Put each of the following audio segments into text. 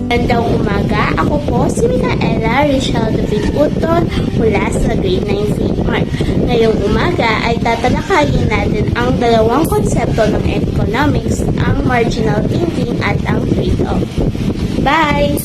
Magandang umaga, ako po si Micaela Richelle David Uton mula sa Grade 9 St. Mark. Ngayong umaga ay tatalakayin natin ang dalawang konsepto ng economics, ang marginal thinking at ang trade-off. Bye!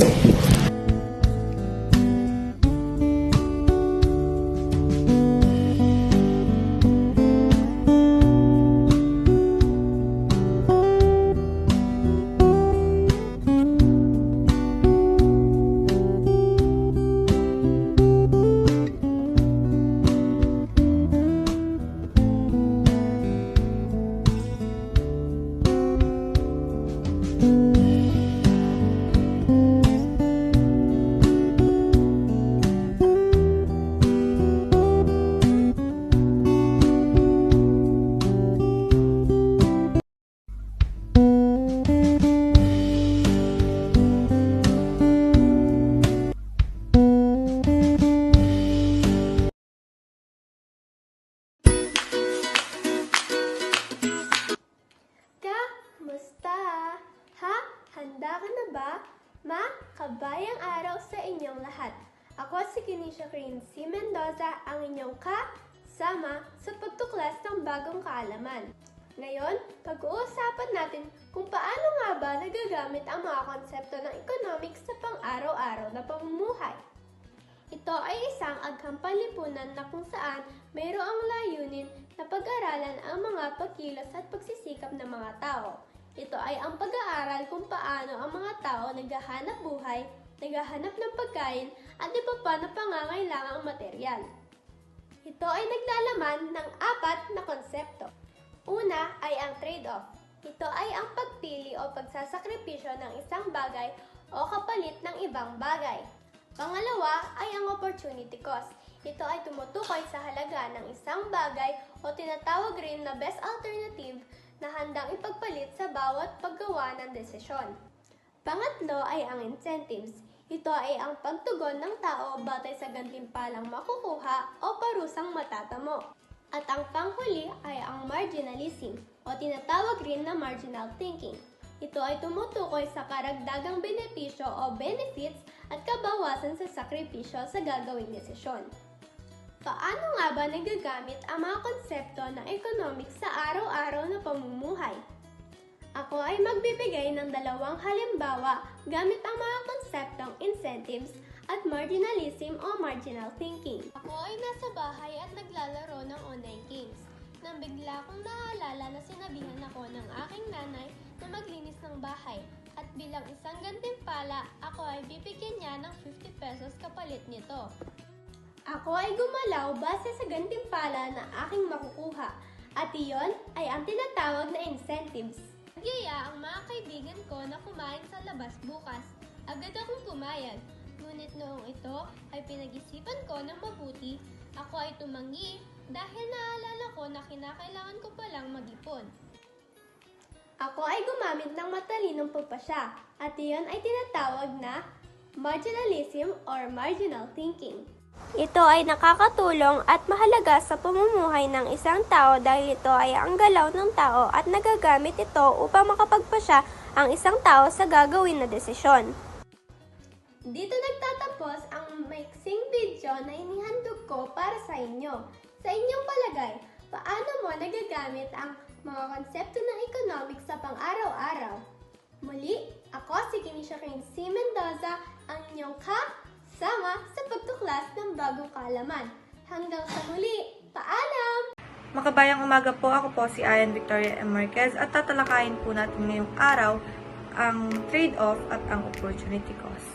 Musta? Ha? Handa ka na ba? Kabayang araw sa inyong lahat. Ako si Kenisha Crane C. Mendoza, ang inyong kasama sa pagtuklas ng bagong kaalaman. Ngayon, pag-uusapan natin kung paano nga ba nagagamit ang mga konsepto ng economics sa pang-araw-araw na pamumuhay. Ito ay isang agham panlipunan na kung saan mayroong layunin na pag-aralan ang mga pagkilos at pagsisikap ng mga tao. Ito ay ang pag-aaral kung paano ang mga tao naghahanap buhay, naghahanap ng pagkain at iba pa na pangangailangang materyal. Ito ay naglalaman ng 4 na konsepto. Una ay ang trade-off. Ito ay ang pagpili o pagsasakripisyo ng isang bagay o kapalit ng ibang bagay. Pangalawa ay ang opportunity cost. Ito ay tumutukoy sa halaga ng isang bagay o tinatawag rin na best alternative na handang ipagpalit sa bawat paggawa ng desisyon. Pangatlo ay ang incentives. Ito ay ang pagtugon ng tao batay sa gantimpalang makukuha o parusang matatamo. At ang panghuli ay ang marginalism o tinatawag rin na marginal thinking. Ito ay tumutukoy sa karagdagang benepisyo o benefits at kabawasan sa sakripisyo sa gagawing desisyon. Paano nga ba nagagamit ang mga konsepto ng economics sa araw-araw na pamumuhay? Ako ay magbibigay ng 2 halimbawa gamit ang mga konseptong incentives at marginalism o marginal thinking. Ako ay nasa bahay at naglalaro ng online games. Nang bigla kong naalala na sinabihan ako ng aking nanay na maglinis ng bahay at bilang isang gantimpala, ako ay bibigyan niya ng 50 pesos kapalit nito. Ako ay gumalaw base sa gantimpala na aking makukuha at iyon ay ang tinatawag na incentives. Nagyaya ang mga kaibigan ko na kumain sa labas bukas. Agad akong pumayag, ngunit noong ito ay pinag-isipan ko ng mabuti. Ako ay tumanggi dahil naalala ko na kinakailangan ko palang mag-ipon. Ako ay gumamit ng matalinong pagpasya at iyon ay tinatawag na marginalism or marginal thinking. Ito ay nakakatulong at mahalaga sa pamumuhay ng isang tao dahil ito ay ang galaw ng tao at nagagamit ito upang makapagpasya ang isang tao sa gagawin na desisyon. Dito nagtatapos ang maiksing video na inihandog ko para sa inyo. Sa inyong palagay, paano mo nagagamit ang mga konsepto ng economics sa pang-araw-araw? Muli, ako si Kenisha Crane C. Mendoza, ang inyong kasama sa pagtuklas ng bagong kaalaman. Hanggang sa muli, paalam! Makabayang umaga po, ako po si Ayan Victoria M. Marquez at tatalakayin po natin ngayong araw ang trade-off at ang opportunity cost.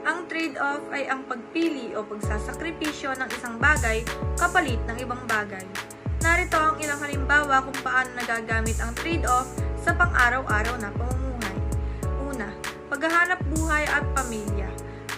Ang trade-off ay ang pagpili o pagsasakripisyo ng isang bagay kapalit ng ibang bagay. Narito ang ilang halimbawa kung paano nagagamit ang trade-off sa pang-araw-araw na pamumuhay. Una, paghahanap buhay at pamilya.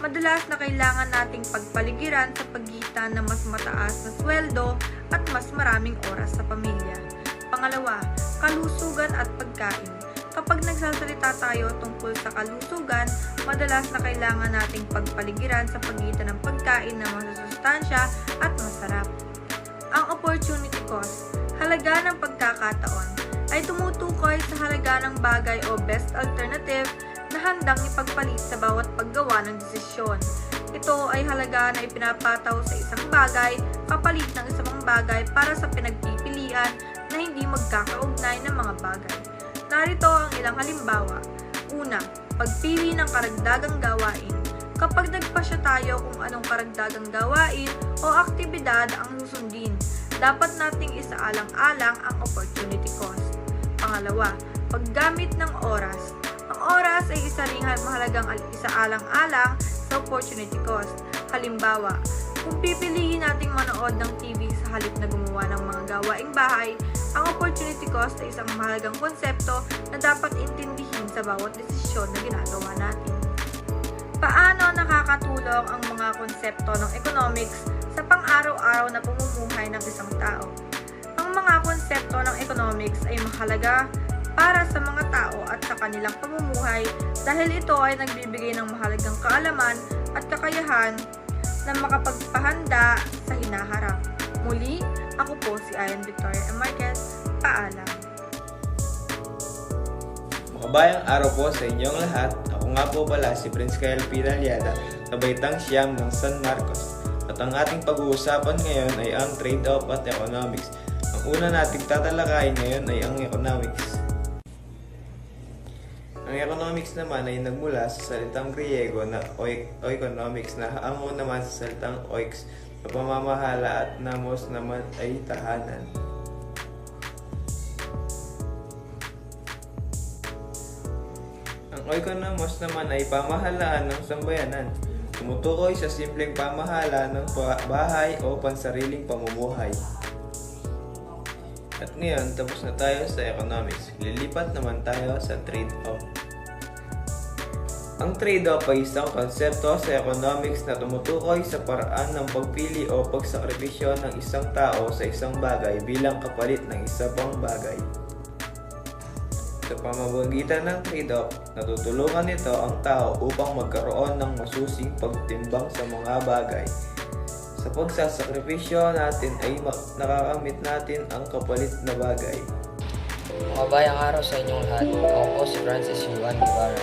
Madalas na kailangan nating pagpaligiran sa pagitan ng mas mataas na sweldo at mas maraming oras sa pamilya. Pangalawa, kalusugan at pagkain. Kapag nagsasalita tayo tungkol sa kalusugan, madalas na kailangan nating pagpaligiran sa pagitan ng pagkain na masusustansya at masarap. Ang opportunity cost, halaga ng pagkakataon, ay tumutukoy sa halaga ng bagay o best alternative na handang ipagpalit sa bawat paggawa ng desisyon. Ito ay halaga na ipinapataw sa isang bagay kapalit ng isang bagay para sa pinagpipilian na hindi magkakaugnay ng mga bagay. Narito ang ilang halimbawa. Una, pagpili ng karagdagang gawain. Kapag nagpasya tayo kung anong karagdagang gawain o aktibidad ang susundin, dapat nating isaalang-alang ang opportunity cost. Pangalawa, paggamit ng oras. Ang oras ay isa ring mahalagang isaalang-alang sa opportunity cost. Halimbawa, kung pipiliin nating manood ng TV sa halip na gumawa ng mga gawaing bahay, ang opportunity cost ay isang mahalagang konsepto na dapat intindihin sa bawat desisyon na ginagawa natin. Paano nakakatulong ang mga konsepto ng economics sa pang-araw-araw na pamumuhay ng isang tao? Ang mga konsepto ng economics ay mahalaga para sa mga tao at sa kanilang pamumuhay dahil ito ay nagbibigay ng mahalagang kaalaman at kakayahan na makapagpahanda sa hinaharap. Muli, ako po si Ayan Victoria M. Marquez. Paalam. Makabayang araw po sa inyong lahat. Ako nga po pala si Prince Kyle Pinaliada sa Baitang Siyam ng San Marcos. At ang ating pag-uusapan ngayon ay ang trade-off at economics. Ang una nating tatalakayin ngayon ay ang economics. Ang economics naman ay nagmula sa salitang Griego na oikonomics na hango naman sa salitang oix na pamamahala at namos naman ay tahanan. Ang oikonomos naman ay pamahalaan ng sambayanan. Tumutukoy sa simpleng pamahala ng bahay o pansariling pamumuhay. At ngayon, tapos na tayo sa economics. Lilipat naman tayo sa trade-off. Ang trade-off ay isang konsepto sa economics na tumutukoy sa paraan ng pagpili o pagsakripisyo ng isang tao sa isang bagay bilang kapalit ng isa pang bagay. Sa pamamagitan ng trade-off, natutulungan nito ang tao upang magkaroon ng masusing pagtimbang sa mga bagay. Sa pagsasakripisyo natin ay nakakamit natin ang kapalit na bagay. Makabayang araw sa inyong lahat. Ako po si Francis Juan Guevara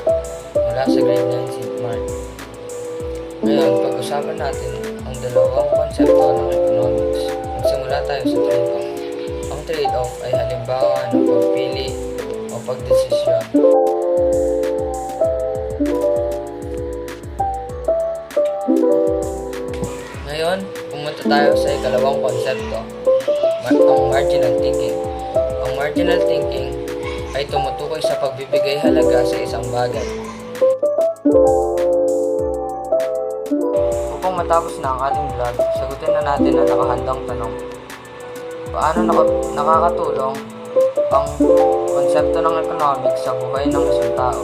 mula sa grade 9 St. Mark. Ngayon, pag-usapan natin ang dalawang konsepto ng economics. Magsimula tayo sa trade-off. Ang trade-off ay halimbawa ng pagpili o pagdesisyon. Ngayon, pumunta tayo sa ikalawang konsepto, ang marginal thinking. Ang marginal thinking ay tumutukoy sa pagbibigay halaga sa isang bagay. Upang matapos na ang ating vlog, sagutin na natin ang nakahandang tanong. Paano nakakatulong ang konsepto ng economics sa buhay ng isang tao?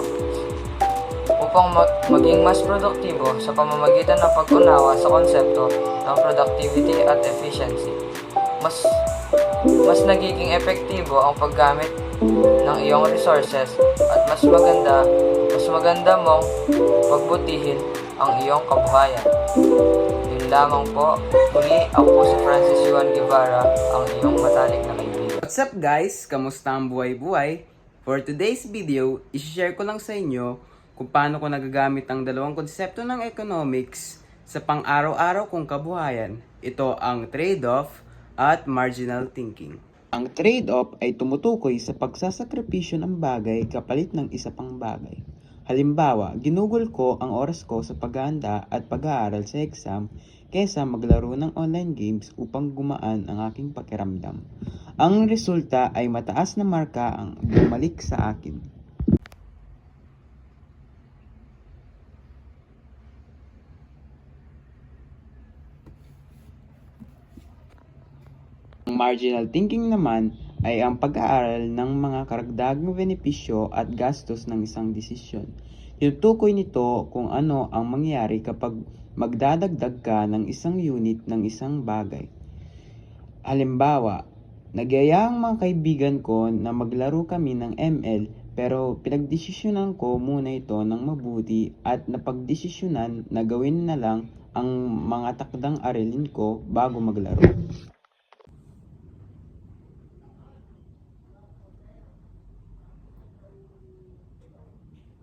Upang maging mas produktibo sa pamamagitan ng pag-unawa sa konsepto ng productivity at efficiency, mas nagiging epektibo ang paggamit ng iyong resources at mas maganda mong pagbutihin ang iyong kabuhayan. Yun lamang po. Muli, ako po si Francis Juan Guevara, ang iyong matalik na kaibigan. What's up guys? Kamusta ang buhay-buhay? For today's video, i-share ko lang sa inyo kung paano ko nagagamit ang dalawang konsepto ng economics sa pang-araw-araw kong kabuhayan. Ito ang trade-off at marginal thinking. Ang trade-off ay tumutukoy sa pagsasakripisyo ng bagay kapalit ng isa pang bagay. Halimbawa, ginugol ko ang oras ko sa paghahanda at pag-aaral sa exam kaysa maglaro ng online games upang gumaan ang aking pakiramdam. Ang resulta ay mataas na marka ang bumalik sa akin. Ang marginal thinking naman ay ang pag-aaral ng mga karagdagang benepisyo at gastos ng isang desisyon. Tinutukoy nito kung ano ang mangyayari kapag magdadagdag ka ng isang unit ng isang bagay. Halimbawa, nagyaya ang mga kaibigan ko na maglaro kami ng ML pero pinagdesisyonan ko muna ito ng mabuti at napagdesisyonan na gawin na lang ang mga takdang aralin ko bago maglaro.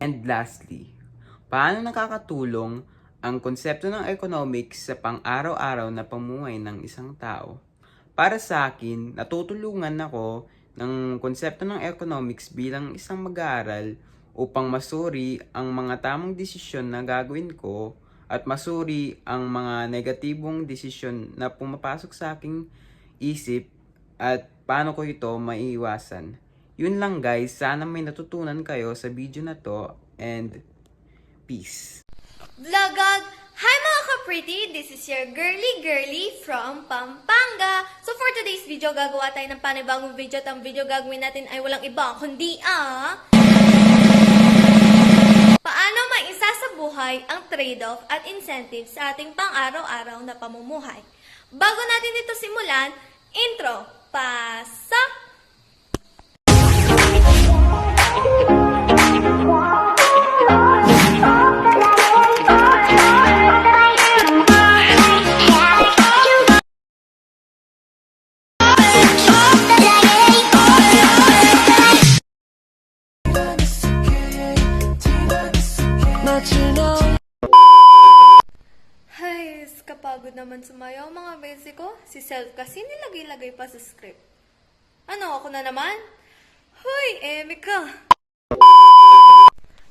And lastly, paano nakakatulong ang konsepto ng economics sa pang-araw-araw na pamumuhay ng isang tao? Para sa akin, natutulungan ako ng konsepto ng economics bilang isang mag-aaral upang masuri ang mga tamang desisyon na gagawin ko at masuri ang mga negatibong desisyon na pumapasok sa aking isip at paano ko ito maiiwasan. Yun lang guys, sana may natutunan kayo sa video na to and peace. Vlogag! Hi mga ka-pretty! This is your girly from Pampanga! So for today's video, gagawa tayo ng panibagong video at ang video gagawin natin ay walang iba kundi paano maisa sa buhay ang trade-off at incentives sa ating pang-araw-araw na pamumuhay. Bago natin ito simulan, intro! Pasok! Ay, kapagod naman sumayaw mga besi ko. Si Self kasi nilagay-lagay pa sa script. Ano, ako na naman? Hoy, eme ka.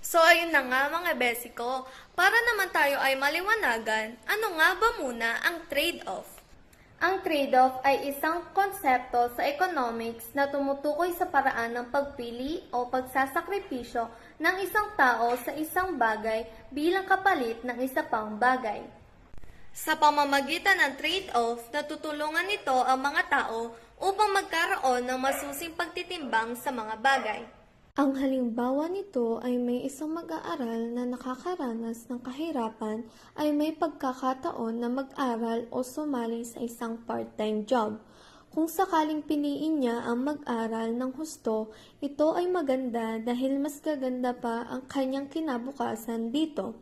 So, ayun na nga mga besi ko. Para naman tayo ay maliwanagan, ano nga ba muna ang trade-off? Ang trade-off ay isang konsepto sa economics na tumutukoy sa paraan ng pagpili o pagsasakripisyo ng isang tao sa isang bagay bilang kapalit ng isa pang bagay. Sa pamamagitan ng trade-off, natutulungan nito ang mga tao upang magkaroon ng masusing pagtitimbang sa mga bagay. Ang halimbawa nito ay may isang mag-aaral na nakakaranas ng kahirapan ay may pagkakataon na mag-aral o sumali sa isang part-time job. Kung sakaling piliin niya ang mag-aral ng husto, ito ay maganda dahil mas gaganda pa ang kanyang kinabukasan dito.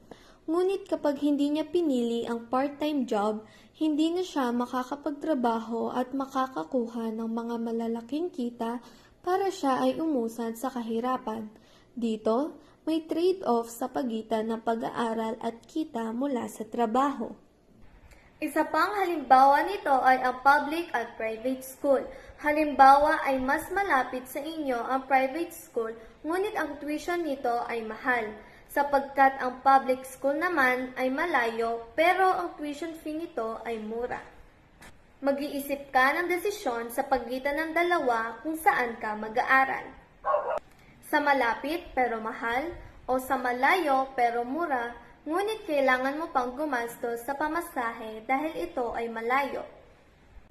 Ngunit kapag hindi niya pinili ang part-time job, hindi na siya makakapagtrabaho at makakakuha ng mga malalaking kita para siya ay umusad sa kahirapan. Dito, may trade-off sa pagitan ng pag-aaral at kita mula sa trabaho. Isa pang halimbawa nito ay ang public at private school. Halimbawa ay mas malapit sa inyo ang private school, ngunit ang tuition nito ay mahal. Sapagkat ang public school naman ay malayo, pero ang tuition fee nito ay mura. Mag-iisip ka ng desisyon sa pagitan ng dalawa kung saan ka mag-aaral. Sa malapit pero mahal o sa malayo pero mura, ngunit kailangan mo pang gumastos sa pamasahe dahil ito ay malayo.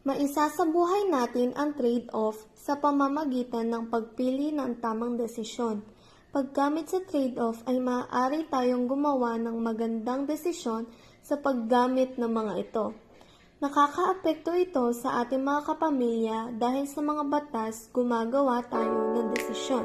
Maisa sa buhay natin ang trade-off sa pamamagitan ng pagpili ng tamang desisyon. Paggamit sa trade-off ay maaari tayong gumawa ng magandang desisyon sa paggamit ng mga ito. Nakakaapekto ito sa ating mga kapamilya dahil sa mga batas gumagawa tayo ng desisyon.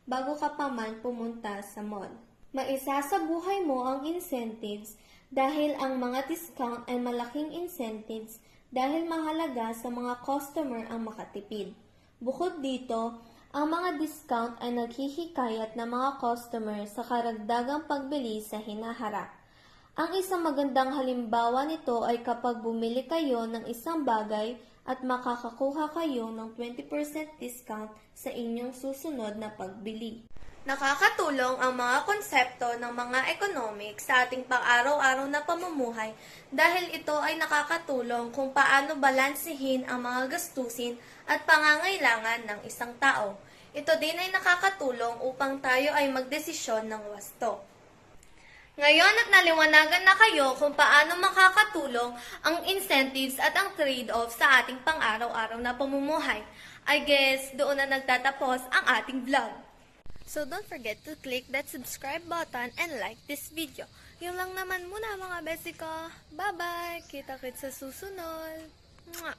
bago ka pa man pumunta sa mall. Maisa sa buhay mo ang incentives dahil ang mga discount ay malaking incentives dahil mahalaga sa mga customer ang makatipid. Bukod dito, ang mga discount ay naghihikayat ng mga customer sa karagdagang pagbili sa hinaharap. Ang isang magandang halimbawa nito ay kapag bumili kayo ng isang bagay at makakakuha kayo ng 20% discount sa inyong susunod na pagbili. Nakakatulong ang mga konsepto ng mga economics sa ating pang-araw-araw na pamumuhay dahil ito ay nakakatulong kung paano balansehin ang mga gastusin at pangangailangan ng isang tao. Ito din ay nakakatulong upang tayo ay magdesisyon ng wasto. Ngayon at naliwanagan na kayo kung paano makakatulong ang incentives at ang trade-off sa ating pang-araw-araw na pamumuhay. I guess doon na nagtatapos ang ating vlog. So don't forget to click that subscribe button and like this video. Yun lang naman muna mga besi ko. Bye-bye! Kita-kits sa susunod! Mwah!